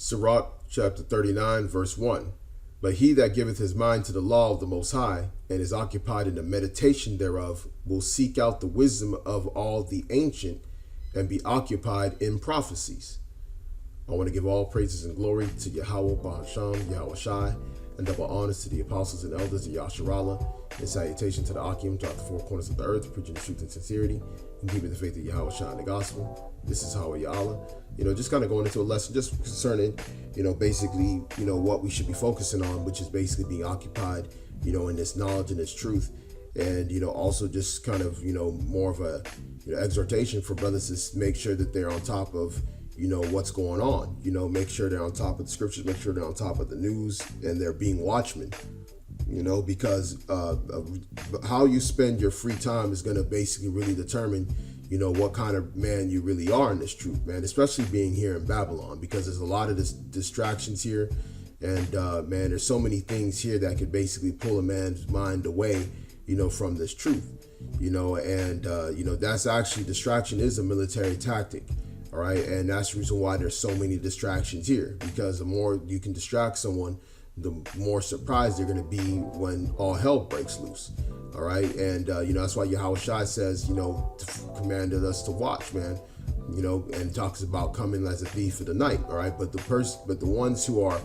Sirach chapter 39, verse 1. But he that giveth his mind to the law of the Most High, and is occupied in the meditation thereof, will seek out the wisdom of all the ancient, and be occupied in prophecies. I want to give all praises and glory to Yahweh, Bahasham, Yahawashi, and double honors to the apostles and elders of Yasharallah, and salutation to the Akim throughout the four corners of the earth, preaching the truth and sincerity, and keeping the faith of Yahawashi and the gospel. This is Hawa Ya'ala. Just kind of going into a lesson just concerning, basically, what we should be focusing on, which is basically being occupied, in this knowledge and this truth. And, also just kind of, more of a exhortation for brothers to make sure that they're on top of, what's going on, make sure they're on top of the scriptures, make sure they're on top of the news, and they're being watchmen, because how you spend your free time is going to basically really determine, what kind of man you really are in this truth, man, especially being here in Babylon, because there's a lot of distractions here. And, man, there's so many things here that could basically pull a man's mind away, from this truth, and, that's actually, distraction is a military tactic. All right. And that's the reason why there's so many distractions here, because the more you can distract someone, the more surprised they're going to be when all hell breaks loose. All right. And, that's why Yahawashi says, commanded us to watch, man, and talks about coming as a thief of the night. All right. But the ones who are,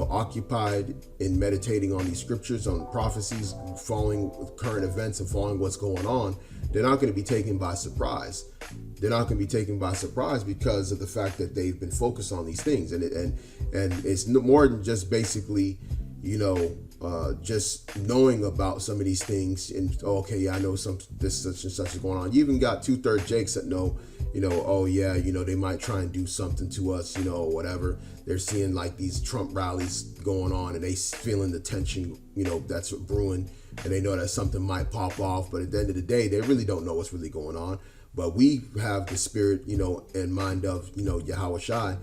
occupied in meditating on these scriptures, on prophecies, following current events and following what's going on, they're not going to be taken by surprise. They're not going to be taken by surprise because of the fact that they've been focused on these things. And it's more than just basically, just knowing about some of these things and, okay, yeah, I know this such and such is going on. You even got 2/3 Jakes that know, oh yeah, they might try and do something to us, whatever. They're seeing like these Trump rallies going on and they feeling the tension, that's brewing, and they know that something might pop off. But at the end of the day, they really don't know what's really going on. But we have the spirit, and mind of, Yahawashi,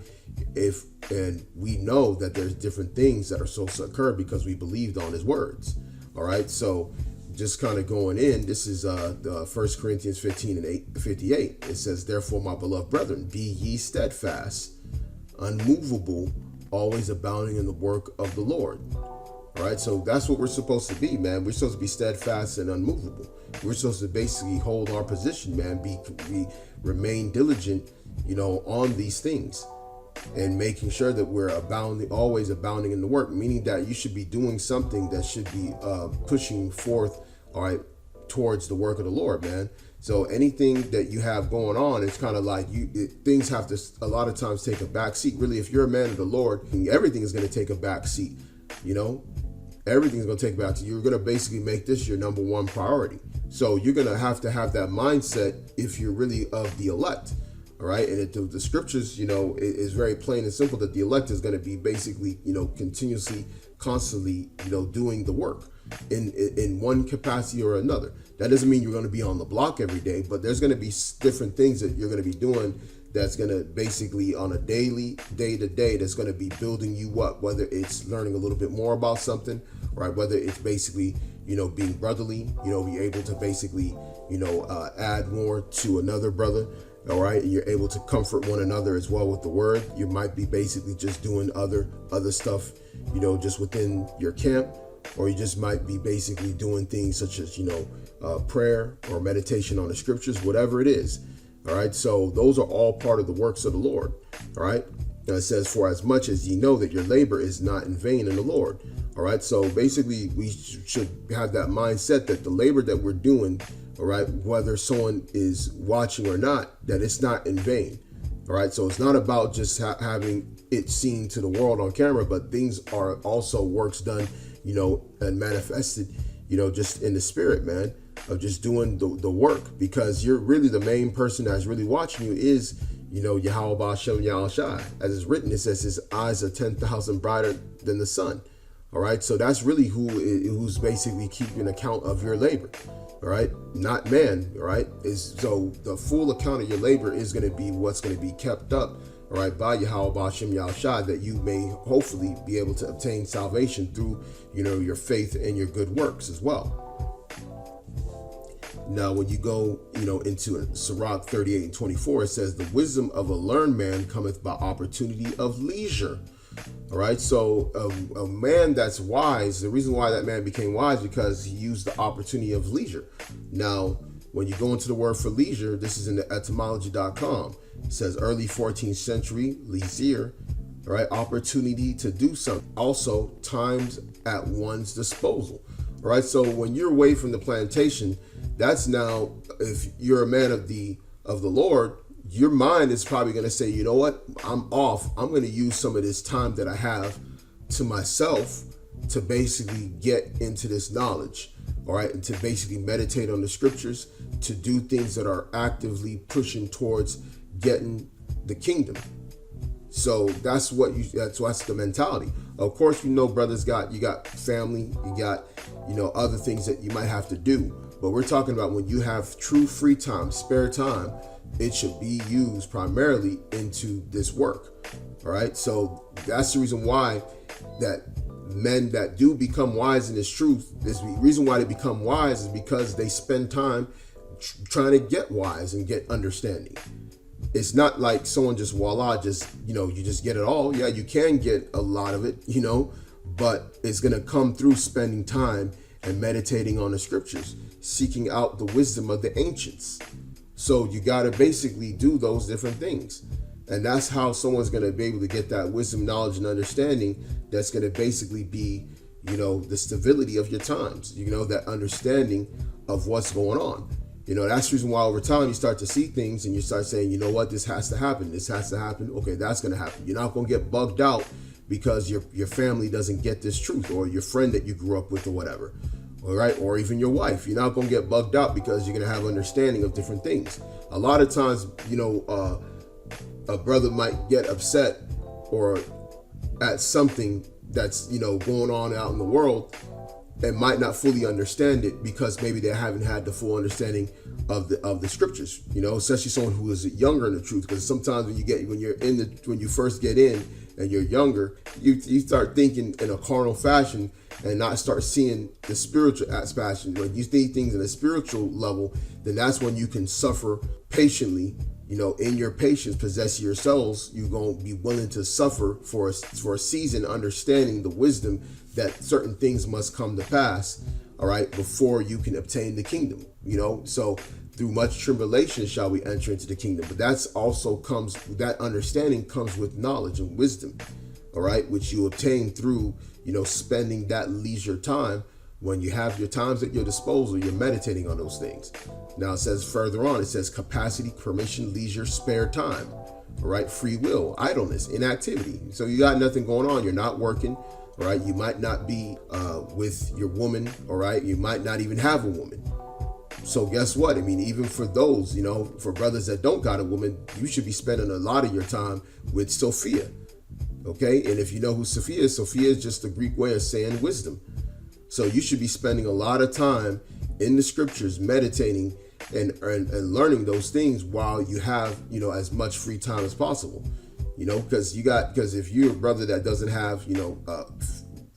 and we know that there's different things that are supposed to occur because we believed on his words. All right. So just kind of going in, this is the 1 Corinthians 15 and 58. It says, therefore, my beloved brethren, be ye steadfast, unmovable, always abounding in the work of the Lord. All right. So that's what we're supposed to be, man. We're supposed to be steadfast and unmovable. We're supposed to basically hold our position, man, remain diligent, on these things, and making sure that we're always abounding in the work, meaning that you should be doing something that should be pushing forth, all right, towards the work of the Lord, man. So anything that you have going on, it's kind of like things have to a lot of times take a back seat. Really, if you're a man of the Lord, everything is going to take a back seat, everything's going to take a back seat. You're going to basically make this your number one priority. So you're going to have that mindset if you're really of the elect. All right. And the scriptures, is very plain and simple that the elect is going to be basically, continuously, constantly, doing the work in one capacity or another. That doesn't mean you're going to be on the block every day, but there's going to be different things that you're going to be doing that's going to basically on a daily, day to day, that's going to be building you up, whether it's learning a little bit more about something, right? Whether it's basically, being brotherly, be able to basically, add more to another brother. All right. And you're able to comfort one another as well with the word. You might be basically just doing other stuff, just within your camp, or you just might be basically doing things such as, prayer or meditation on the scriptures, whatever it is. All right. So those are all part of the works of the Lord. All right. And it says, for as much as ye know that your labor is not in vain in the Lord. All right. So basically we should have that mindset that the labor that we're doing, all right, whether someone is watching or not, that it's not in vain. All right. So it's not about just having it seen to the world on camera, but things are also works done, and manifested, just in the spirit, man, of just doing the work, because you're really the main person that's really watching you is, Yahweh Ba'ashem Yahawashi. As it's written, it says his eyes are 10,000 brighter than the sun. All right. So that's really who's basically keeping account of your labor. All right. Not man. All right. So the full account of your labor is going to be what's going to be kept up. All right. By Yahweh Ba'ashem Yahawashi, that you may hopefully be able to obtain salvation through, your faith and your good works as well. Now, when you go, into Sirach 38 and 24, it says, the wisdom of a learned man cometh by opportunity of leisure. All right. So a man that's wise, the reason why that man became wise, because he used the opportunity of leisure. Now, when you go into the word for leisure, this is in the etymology.com. It says early 14th century, leisure, all right, opportunity to do something. Also, times at one's disposal. All right. So when you're away from the plantation, that's now, if you're a man of the Lord, your mind is probably going to say, you know what, I'm off. I'm going to use some of this time that I have to myself to basically get into this knowledge. All right. And to basically meditate on the scriptures, to do things that are actively pushing towards getting the kingdom. So that's the mentality. Of course, brothers, you got family, you got, other things that you might have to do. But we're talking about when you have true free time, spare time, it should be used primarily into this work. All right. So that's the reason why that men that do become wise in this truth, this reason why they become wise is because they spend time trying to get wise and get understanding. It's not like someone just you just get it all. Yeah, you can get a lot of it, but it's going to come through spending time and meditating on the scriptures, seeking out the wisdom of the ancients. So you got to basically do those different things. And that's how someone's going to be able to get that wisdom, knowledge, and understanding that's going to basically be, the stability of your times, that understanding of what's going on. That's the reason why over time you start to see things and you start saying, you know what, this has to happen. This has to happen. Okay, that's going to happen. You're not going to get bugged out because your family doesn't get this truth, or your friend that you grew up with or whatever. All right. Or even your wife. You're not going to get bugged out because you're going to have understanding of different things. A lot of times, a brother might get upset or at something that's, going on out in the world, and might not fully understand it because maybe they haven't had the full understanding of the scriptures, especially someone who is younger in the truth. Because sometimes when you first get in and you're younger, you start thinking in a carnal fashion and not start seeing the spiritual aspect. When you see things in a spiritual level, then that's when you can suffer patiently. In your patience, possess your souls. You're going to be willing to suffer for a season, understanding the wisdom that certain things must come to pass, all right, before you can obtain the kingdom, So through much tribulation shall we enter into the kingdom. But that understanding comes with knowledge and wisdom, all right, which you obtain through, spending that leisure time. When you have your times at your disposal, you're meditating on those things. Now it says further on, it says capacity, permission, leisure, spare time, all right, free will, idleness, inactivity. So you got nothing going on. You're not working, all right. You might not be with your woman, all right. You might not even have a woman. So guess what? Even for those, for brothers that don't got a woman, you should be spending a lot of your time with Sophia, okay? And if you know who Sophia is just the Greek way of saying wisdom. So you should be spending a lot of time in the scriptures, meditating and learning those things while you have, as much free time as possible, because if you're a brother that doesn't have,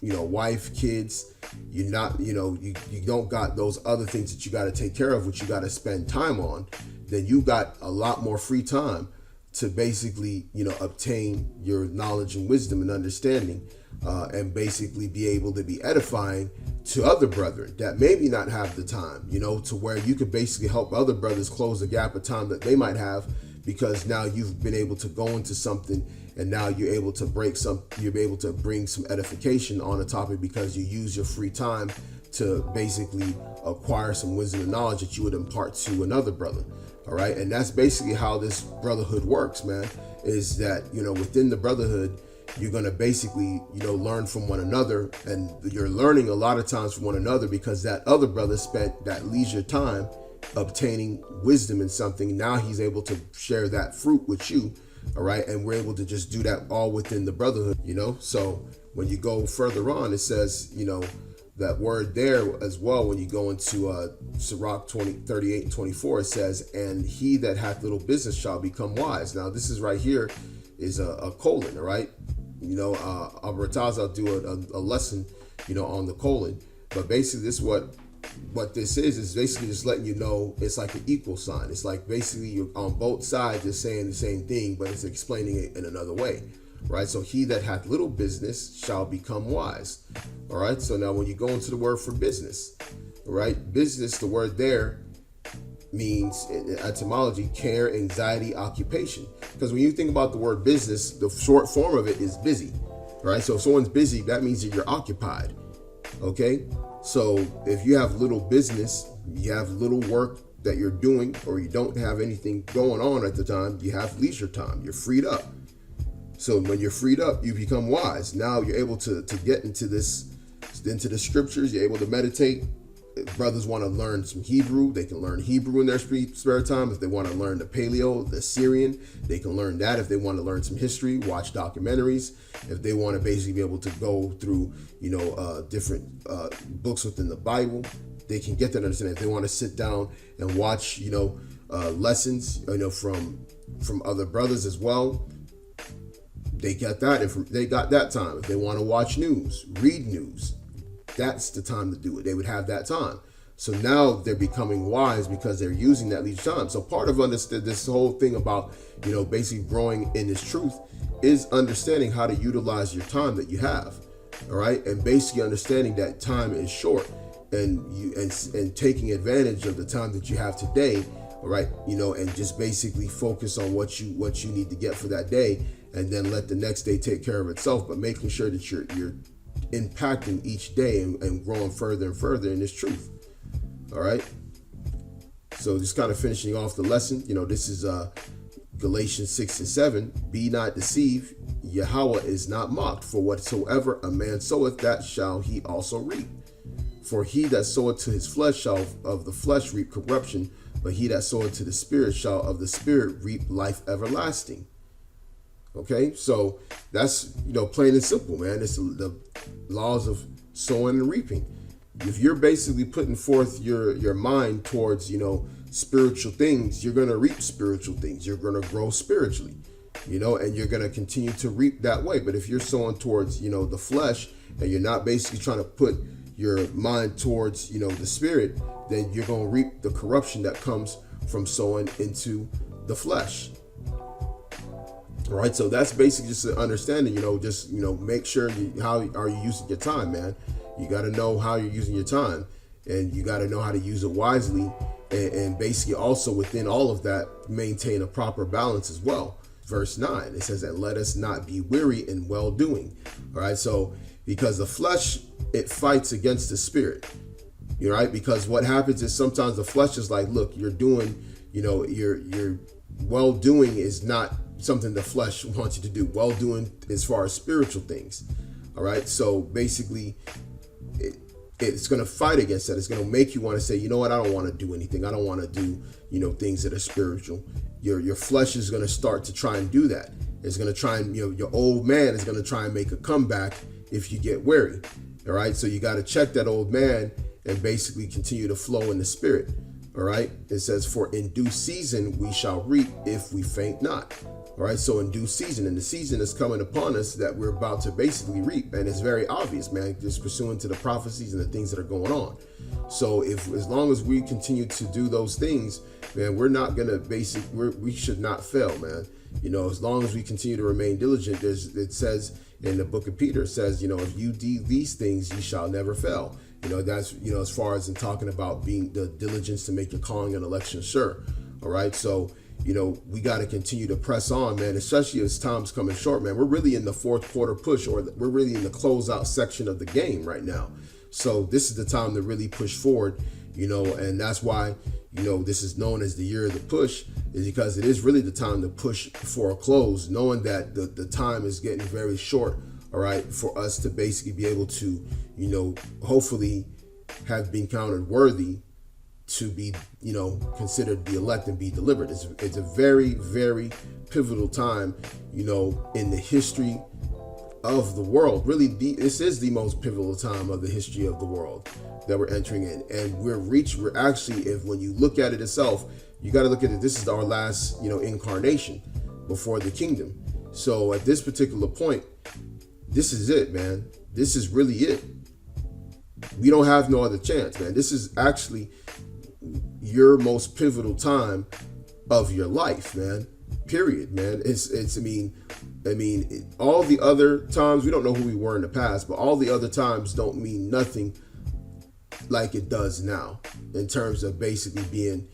wife, kids, you're not, you don't got those other things that you got to take care of, which you got to spend time on, then you got a lot more free time to basically, obtain your knowledge and wisdom and understanding, and basically be able to be edifying to other brethren that maybe not have the time, to where you could basically help other brothers close the gap of time that they might have, because now you've been able to go into something and now you're able to bring some edification on a topic because you use your free time to basically acquire some wisdom and knowledge that you would impart to another brother. All right. And that's basically how this brotherhood works, man, is that, within the brotherhood, you're going to basically, learn from one another, and you're learning a lot of times from one another because that other brother spent that leisure time obtaining wisdom in something. Now he's able to share that fruit with you. All right. And we're able to just do that all within the brotherhood, So when you go further on, it says, that word there as well, when you go into Sirach 38 and 24, it says, and he that hath little business shall become wise. Now, this is right here is a colon, all right? I'll do a lesson, on the colon. But basically, this is what what this is basically just letting you know it's like an equal sign. It's like basically you're on both sides just saying the same thing, but it's explaining it in another way, right? So he that hath little business shall become wise. All right. So now when you go into the word for business, right? Business, the word there means in etymology, care, anxiety, occupation. Because when you think about the word business, the short form of it is busy, right? So if someone's busy, that means that you're occupied. Okay. So if you have little business, you have little work that you're doing, or you don't have anything going on at the time, you have leisure time, you're freed up. So when you're freed up, you become wise. Now you're able to get into the scriptures, you're able to meditate. If brothers want to learn some Hebrew, they can learn Hebrew in their spare time. If they want to learn the Paleo, the Syrian, they can learn that. If they want to learn some history, watch documentaries. If they want to basically be able to go through, different books within the Bible, they can get that understanding. If they want to sit down and watch, lessons, from other brothers as well, they got that. They got that time. If they want to watch news, read news, that's the time to do it. They would have that time. So now they're becoming wise because they're using that leisure time. So part of this whole thing about, basically growing in this truth is understanding how to utilize your time that you have. All right. And basically understanding that time is short, and taking advantage of the time that you have today. All right. And just basically focus on what you need to get for that day, and then let the next day take care of itself. But making sure that you're impacting each day and growing further and further in this truth. All right. So just kind of finishing off the lesson, this is Galatians 6:7. Be not deceived, Yahweh is not mocked. For whatsoever a man soweth, that shall he also reap. For he that soweth to his flesh shall of the flesh reap corruption, but he that soweth to the spirit shall of the spirit reap life everlasting. Okay, so that's, plain and simple, man. It's the laws of sowing and reaping. If you're basically putting forth your mind towards, spiritual things, you're going to reap spiritual things. You're going to grow spiritually, and you're going to continue to reap that way. But if you're sowing towards, the flesh, and you're not basically trying to put your mind towards, the spirit, then you're going to reap the corruption that comes from sowing into the flesh. All right, so that's basically just an understanding, make sure how are you using your time, man. You got to know how you're using your time, and you got to know how to use it wisely, and basically also within all of that, maintain a proper balance as well. Verse 9, it says that let us not be weary in well doing. All right, so because the flesh, it fights against the spirit, right? Because what happens is sometimes the flesh is like, look, you're doing, your well doing is not something the flesh wants you to do. Well doing as far as spiritual things. All right. So basically it's going to fight against that. It's going to make you want to say, you know what? I don't want to do anything. I don't want to do, things that are spiritual. Your flesh is going to start to try and do that. It's going to try and, your old man is going to try and make a comeback if you get weary. All right. So you got to check that old man and basically continue to flow in the spirit. All right. It says, for in due season we shall reap if we faint not. All right. So in due season, and the season is coming upon us that we're about to basically reap. And it's very obvious, man, just pursuant to the prophecies and the things that are going on. So as long as we continue to do those things, man, we're not going to we should not fail, man. As long as we continue to remain diligent, it says in the book of Peter, it says, if you do these things, you shall never fail. That's, as far as in talking about being the diligence to make your calling and election sure. All right. So, we got to continue to press on, man, especially as time's coming short, man. We're really in the fourth quarter push, or we're really in the closeout section of the game right now. So this is the time to really push forward, and that's why, this is known as the year of the push, is because it is really the time to push for a close, knowing that the time is getting very short. All right, for us to basically be able to, hopefully have been counted worthy to be, considered the elect and be delivered. It's a very, very pivotal time, in the history of the world. Really, this is the most pivotal time of the history of the world that we're entering in. And we're actually, when you look at it itself, you got to look at it. This is our last, incarnation before the kingdom. So at this particular point, this is it, man. This is really it. We don't have no other chance, man. This is actually your most pivotal time of your life, man. Period, man. I mean, all the other times, we don't know who we were in the past, but all the other times don't mean nothing like it does now in terms of basically being,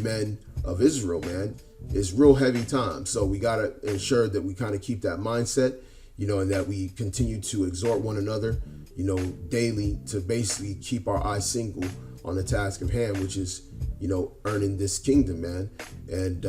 men of Israel, man. It's real heavy time. So we got to ensure that we kind of keep that mindset, and that we continue to exhort one another, daily to basically keep our eyes single on the task of hand, which is, earning this kingdom, man, and,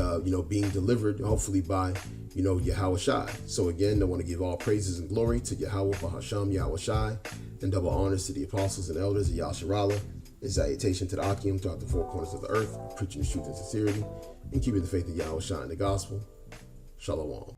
being delivered hopefully by, Yahawashi. So again, I want to give all praises and glory to Yahweh, Bahasham, Yahawashi, and double honors to the apostles and elders of Yasharallah, and salutation to the Akim throughout the four corners of the earth, preaching the truth and sincerity, and keeping the faith of Yahawashi and the gospel. Shalom.